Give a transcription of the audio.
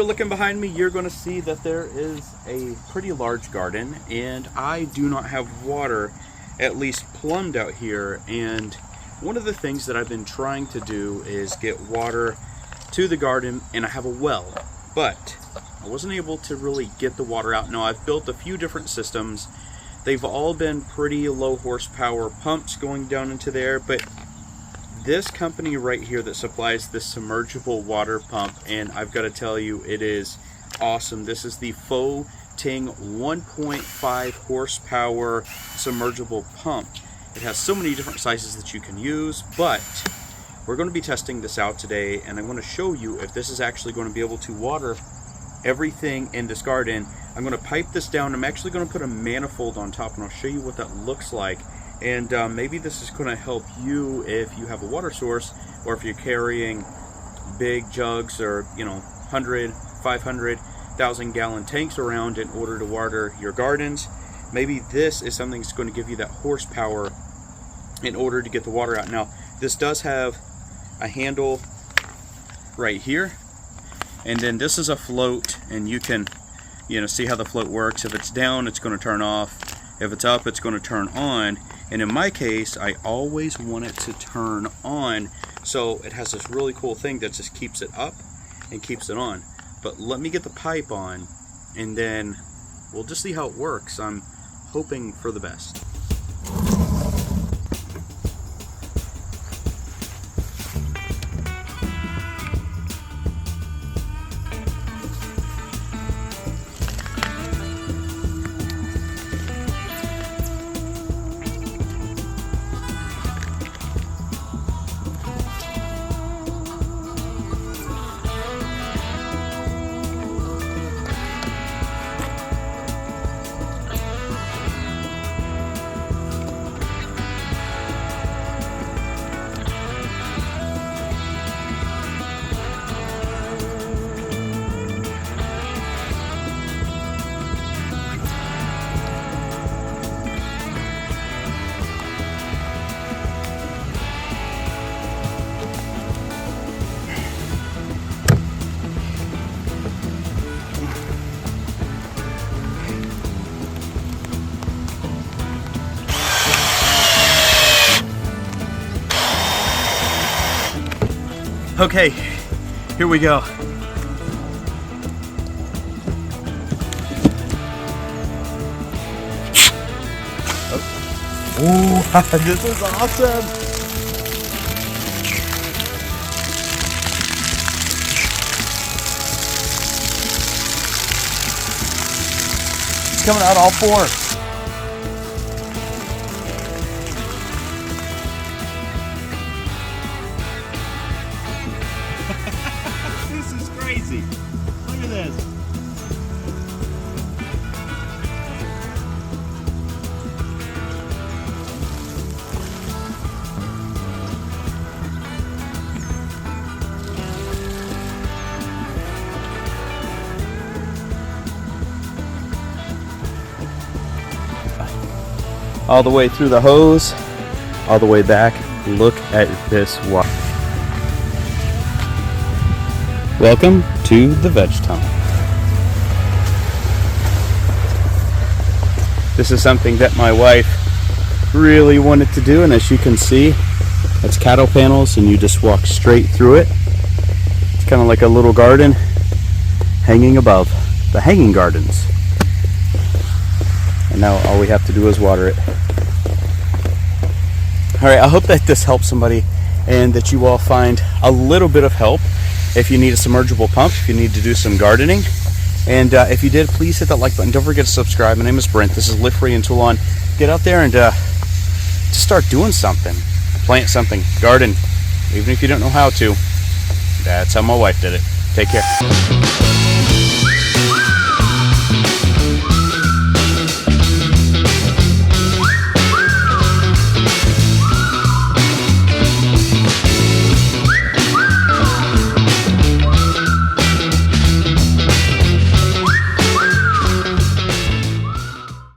you're looking behind me, you're going to see that there is a pretty large garden, and I do not have water at least plumbed out here. And one of the things that I've been trying to do is get water to the garden, and I have a well, but I wasn't able to really get the water out. Now, I've built a few different systems. They've all been pretty low horsepower pumps going down into there, but this company right here that supplies this submergible water pump, and I've got to tell you, it is awesome. This is the Foting 1.5 horsepower submergible pump. It has so many different sizes that you can use, but we're going to be testing this out today, and I want to show you if this is actually going to be able to water everything in this garden. I'm going to pipe this down. I'm actually going to put a manifold on top, and I'll show you what that looks like. And maybe this is going to help you if you have a water source, or if you're carrying big jugs or 100, 500, 1,000-gallon tanks around in order to water your gardens. Maybe this is something that's going to give you that horsepower in order to get the water out. Now, this does have a handle right here, and then this is a float, and you can see how the float works. If it's down, it's going to turn off. If it's up, it's going to turn on. And in my case, I always want it to turn on, so it has this really cool thing that just keeps it up and keeps it on. But let me get the pipe on, and then we'll just see how it works. I'm hoping for the best. Okay, here we go. Oh, this is awesome. It's coming out all four. Crazy. Look at this. All the way through the hose, all the way back. Look at this water. Welcome to the veg tunnel. This is something that my wife really wanted to do, and as you can see, it's cattle panels, and you just walk straight through it. It's kind of like a little garden hanging above the hanging gardens. And now all we have to do is water it. Alright, I hope that this helps somebody, and that you all find a little bit of help if you need a submergible pump, if you need to do some gardening. And if you did, please hit that like button. Don't forget to subscribe. My name is Brent. This is Live Free and Tool On. Get out there and just start doing something. Plant something. Garden. Even if you don't know how to. That's how my wife did it. Take care.